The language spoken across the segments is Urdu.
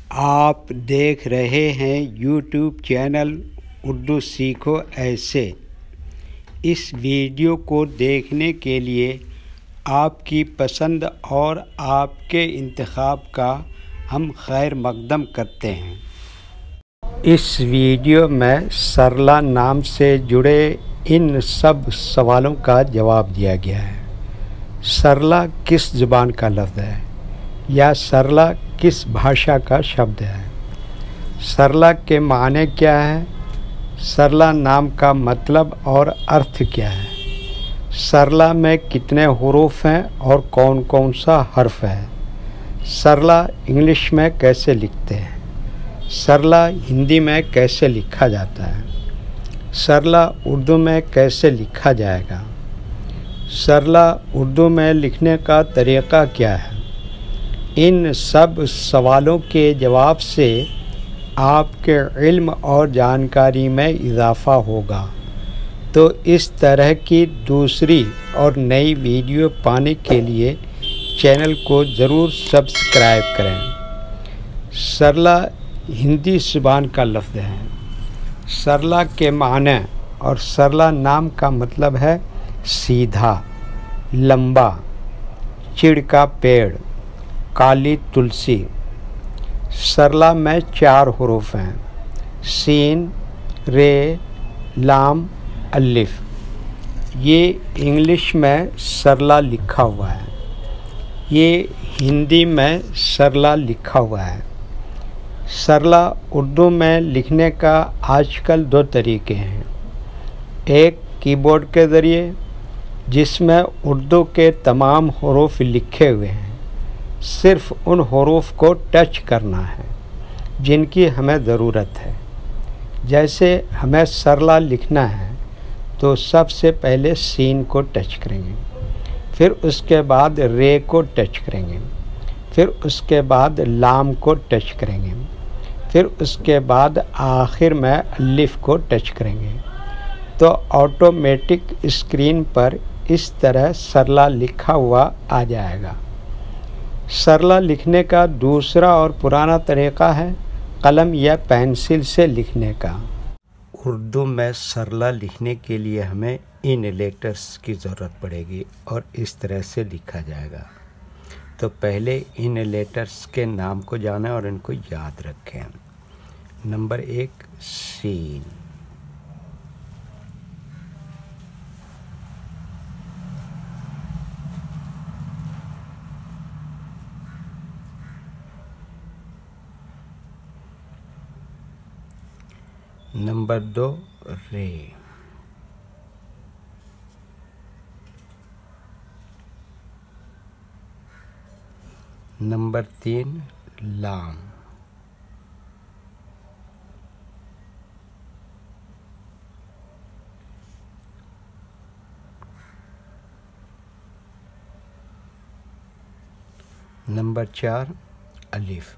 آپ دیکھ رہے ہیں یوٹیوب چینل اردو سیکھو ایسے۔ اس ویڈیو کو دیکھنے کے لیے آپ کی پسند اور آپ کے انتخاب کا ہم خیر مقدم کرتے ہیں۔ اس ویڈیو میں سرلا نام سے جڑے ان سب سوالوں کا جواب دیا گیا ہے۔ سرلا کس زبان کا لفظ ہے یا سرلا کس بھاشا کا شبد ہے؟ سرلا کے معنی کیا ہے؟ سرلا نام کا مطلب اور ارتھ کیا ہے؟ سرلا میں کتنے حروف ہیں اور کون کون سا حرف ہے؟ سرلا انگلش میں کیسے لکھتے ہیں؟ سرلا ہندی میں کیسے لکھا جاتا ہے؟ سرلا اردو میں کیسے لکھا جائے گا؟ سرلا اردو میں لکھنے کا طریقہ کیا ہے؟ ان سب سوالوں کے جواب سے آپ کے علم اور جانکاری میں اضافہ ہوگا۔ تو اس طرح کی دوسری اور نئی ویڈیو پانے کے لیے چینل کو ضرور سبسکرائب کریں۔ سرلا ہندی زبان کا لفظ ہے۔ سرلا کے معنی اور سرلا نام کا مطلب ہے سیدھا، لمبا، چڑ کا پیڑ، کالی تلسی۔ سرلا میں 4 حروف ہیں: سین، رے، لام، الف۔ یہ انگلش میں سرلا لکھا ہوا ہے، یہ ہندی میں سرلا لکھا ہوا ہے۔ سرلا اردو میں لکھنے کا آج کل 2 طریقے ہیں۔ ایک کی بورڈ کے ذریعے، جس میں اردو کے تمام حروف لکھے ہوئے ہیں، صرف ان حروف کو ٹچ کرنا ہے جن کی ہمیں ضرورت ہے۔ جیسے ہمیں سرلا لکھنا ہے تو سب سے پہلے سین کو ٹچ کریں گے، پھر اس کے بعد رے کو ٹچ کریں گے، پھر اس کے بعد لام کو ٹچ کریں گے، پھر اس کے بعد آخر میں الف کو ٹچ کریں گے، تو آٹومیٹک اسکرین پر اس طرح سرلا لکھا ہوا آ جائے گا۔ سرلا لکھنے کا دوسرا اور پرانا طریقہ ہے قلم یا پینسل سے لکھنے کا۔ اردو میں سرلا لکھنے کے لیے ہمیں ان لیٹرز کی ضرورت پڑے گی اور اس طرح سے لکھا جائے گا۔ تو پہلے ان لیٹرز کے نام کو جانیں اور ان کو یاد رکھیں۔ نمبر 1 سین۔ نمبر 2 رے۔ نمبر 3 لام۔ نمبر 4 الف۔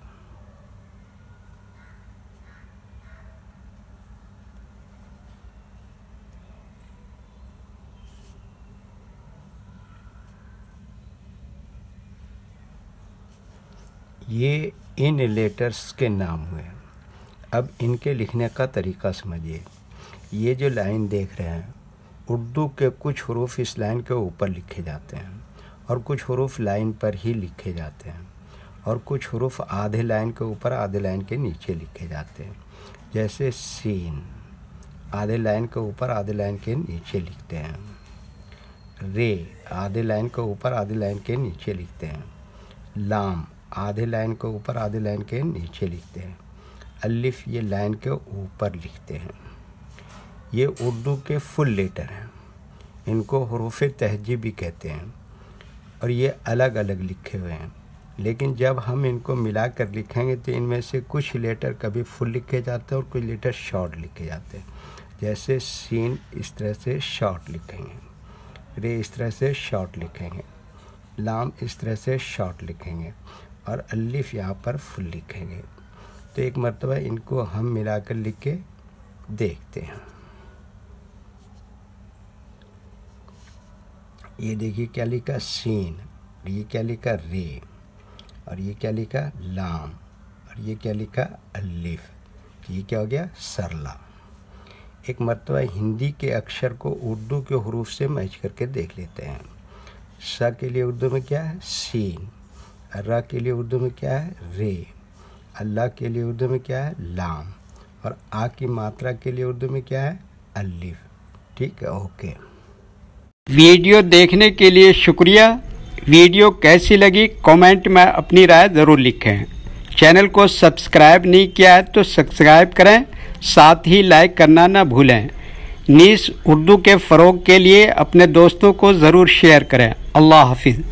یہ ان لیٹرز کے نام ہوئے۔ اب ان کے لکھنے کا طریقہ سمجھیے۔ یہ جو لائن دیکھ رہے ہیں، اردو کے کچھ حروف اس لائن کے اوپر لکھے جاتے ہیں اور کچھ حروف لائن پر ہی لکھے جاتے ہیں اور کچھ حروف آدھے لائن کے اوپر آدھے لائن کے نیچے لکھے جاتے ہیں۔ جیسے سین آدھے لائن کے اوپر آدھے لائن کے نیچے لکھتے ہیں۔ رے آدھے لائن کے اوپر آدھے لائن کے نیچے لکھتے ہیں۔ لام آدھے لائن کے اوپر آدھے لائن کے نیچے لکھتے ہیں۔ الف یہ لائن کے اوپر لکھتے ہیں۔ یہ اردو کے فل لیٹر ہیں، ان کو حروف تہجی بھی کہتے ہیں اور یہ الگ الگ لکھے ہوئے ہیں، لیکن جب ہم ان کو ملا کر لکھیں گے تو ان میں سے کچھ لیٹر کبھی فل لکھے جاتے ہیں اور کچھ لیٹر شارٹ لکھے جاتے ہیں۔ جیسے سین اس طرح سے شارٹ لکھیں گے، رے اس طرح سے شارٹ لکھیں گے، لام اس طرح سے شارٹ لکھیں گے اور الف یہاں پر فل لکھیں گے۔ تو ایک مرتبہ ان کو ہم ملا کر لکھ کے دیکھتے ہیں۔ یہ دیکھیے کیا لکھا سین، یہ کیا لکھا رے، اور یہ کیا لکھا لام، اور یہ کیا لکھا الف، یہ کیا ہو گیا سرلا۔ ایک مرتبہ ہندی کے اکشر کو اردو کے حروف سے میچ کر کے دیکھ لیتے ہیں۔ س کے لیے اردو میں کیا ہے سین، ر کے لیے اردو میں کیا ہے رے، اللہ کے لیے اردو میں کیا ہے لام، اور آ کی ماترا کے لیے اردو میں کیا ہے الف۔ ٹھیک ہے، اوکے۔ ویڈیو دیکھنے کے لیے شکریہ۔ ویڈیو کیسی لگی کامنٹ میں اپنی رائے ضرور لکھیں۔ چینل کو سبسکرائب نہیں کیا ہے تو سبسکرائب کریں، ساتھ ہی لائک کرنا نہ بھولیں۔ نیز اردو کے فروغ کے لیے اپنے دوستوں کو ضرور شیئر کریں۔ اللہ حافظ۔